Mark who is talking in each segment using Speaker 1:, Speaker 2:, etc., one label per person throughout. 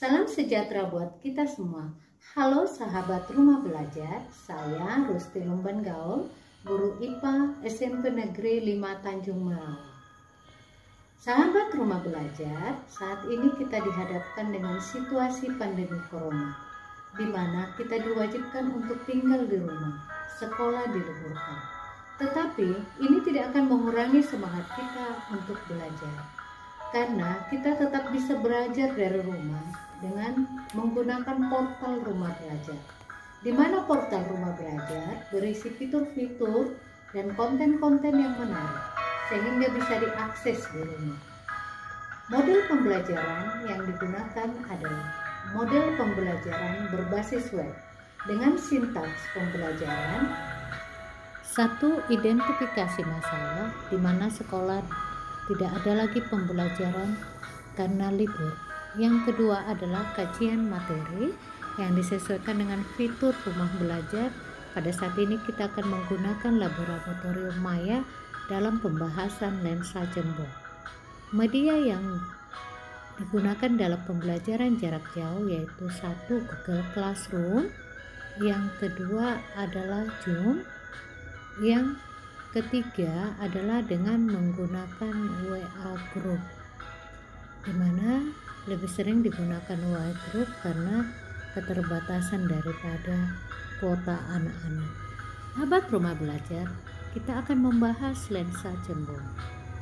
Speaker 1: Salam sejahtera buat kita semua. Halo sahabat rumah belajar, saya Rusti Lumban Gaul, guru IPA SMP Negeri 5 Tanjung Melawa. Sahabat rumah belajar, saat ini kita dihadapkan dengan situasi pandemi corona, di mana kita diwajibkan untuk tinggal di rumah, sekolah diliburkan. Tetapi ini tidak akan mengurangi semangat kita untuk belajar, karena kita tetap bisa belajar dari rumah dengan menggunakan portal rumah belajar, di mana portal rumah belajar berisi fitur-fitur dan konten-konten yang menarik sehingga bisa diakses di rumah. Model pembelajaran yang digunakan adalah model pembelajaran berbasis web dengan sintaks pembelajaran. 1. Identifikasi masalah, di mana sekolah tidak ada lagi pembelajaran karena libur. Yang kedua adalah kajian materi yang disesuaikan dengan fitur rumah belajar. Pada saat ini kita akan menggunakan laboratorium maya dalam pembahasan lensa jembung. Media yang digunakan dalam pembelajaran jarak jauh yaitu 1. Google Classroom, yang kedua adalah Zoom, yang ketiga adalah dengan menggunakan WA Group, di mana lebih sering digunakan WA Group karena keterbatasan daripada kuota anak-anak. Sahabat rumah belajar, kita akan membahas lensa jembung.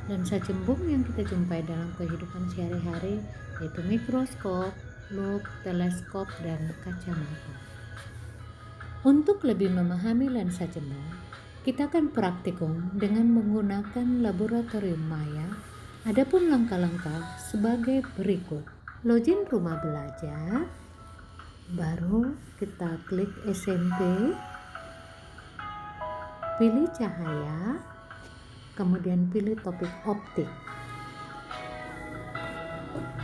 Speaker 1: Lensa jembung yang kita jumpai dalam kehidupan sehari-hari yaitu mikroskop, loop, teleskop, dan kacamata. Untuk lebih memahami lensa jembung, kita akan praktikum dengan menggunakan laboratorium maya. Adapun langkah-langkah sebagai berikut. Login rumah belajar, baru kita klik SMP, pilih cahaya, kemudian pilih topik optik.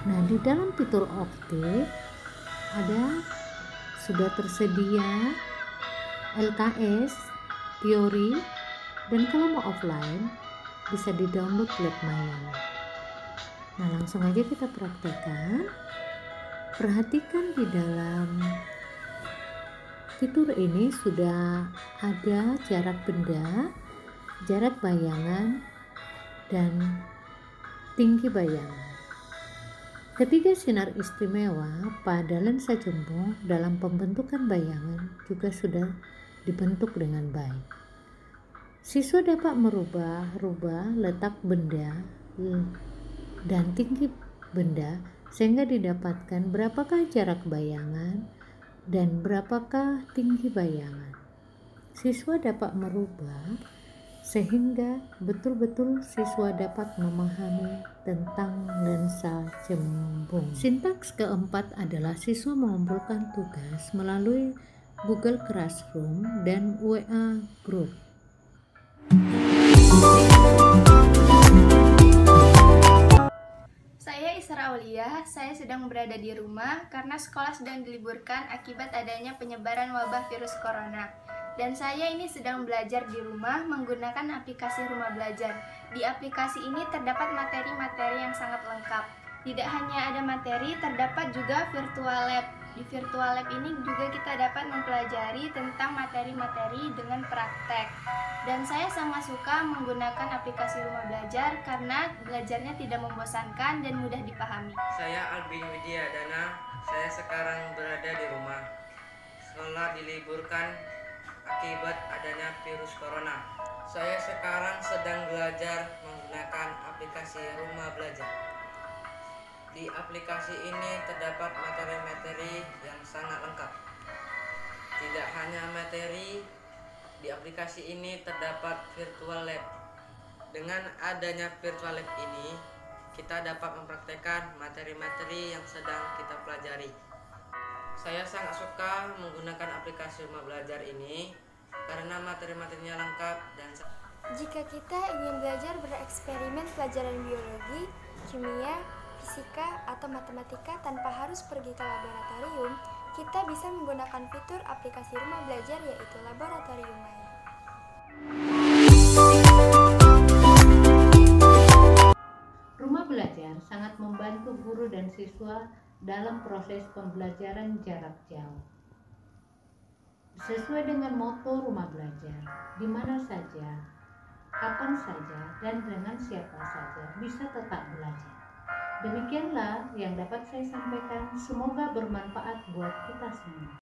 Speaker 1: Nah, di dalam fitur optik sudah tersedia LKS, teori, dan kalau mau offline bisa di-download lab mayanya. Nah, langsung aja kita praktekkan. Perhatikan di dalam fitur ini sudah ada jarak benda, jarak bayangan, dan tinggi bayangan. Ketiga sinar istimewa pada lensa jembung dalam pembentukan bayangan juga sudah dibentuk dengan baik. Siswa dapat merubah letak benda dan tinggi benda sehingga didapatkan berapakah jarak bayangan dan berapakah tinggi bayangan. Siswa dapat merubah sehingga betul-betul siswa dapat memahami tentang lensa jembung. Sintaks keempat adalah siswa mengumpulkan tugas melalui Google Classroom dan WA Group.
Speaker 2: Saya Isra Aulia, saya sedang berada di rumah karena sekolah sedang diliburkan akibat adanya penyebaran wabah virus corona. Dan saya ini sedang belajar di rumah menggunakan aplikasi rumah belajar. Di aplikasi ini terdapat materi-materi yang sangat lengkap. Tidak hanya ada materi, terdapat juga virtual lab. Di virtual lab ini juga kita dapat mempelajari tentang materi-materi dengan praktek. Dan saya sangat suka menggunakan aplikasi rumah belajar karena belajarnya tidak membosankan dan mudah dipahami.
Speaker 3: Saya Albi Widiadana, saya sekarang berada di rumah. Sekolah diliburkan akibat adanya virus corona. Saya sekarang sedang belajar menggunakan aplikasi rumah belajar. Di aplikasi ini terdapat materi-materi yang sangat lengkap. Tidak hanya materi, di aplikasi ini terdapat virtual lab. Dengan adanya virtual lab ini, kita dapat mempraktekkan materi-materi yang sedang kita pelajari. Saya sangat suka menggunakan aplikasi rumah belajar ini karena materi-materinya lengkap dan
Speaker 4: jika kita ingin belajar bereksperimen pelajaran biologi, kimia, fisika, atau matematika tanpa harus pergi ke laboratorium, kita bisa menggunakan fitur aplikasi rumah belajar yaitu laboratorium maya.
Speaker 1: Rumah belajar sangat membantu guru dan siswa dalam proses pembelajaran jarak jauh. Sesuai dengan moto Rumah Belajar, di mana saja, kapan saja, dan dengan siapa saja bisa tetap belajar. Demikianlah yang dapat saya sampaikan. Semoga bermanfaat buat kita semua.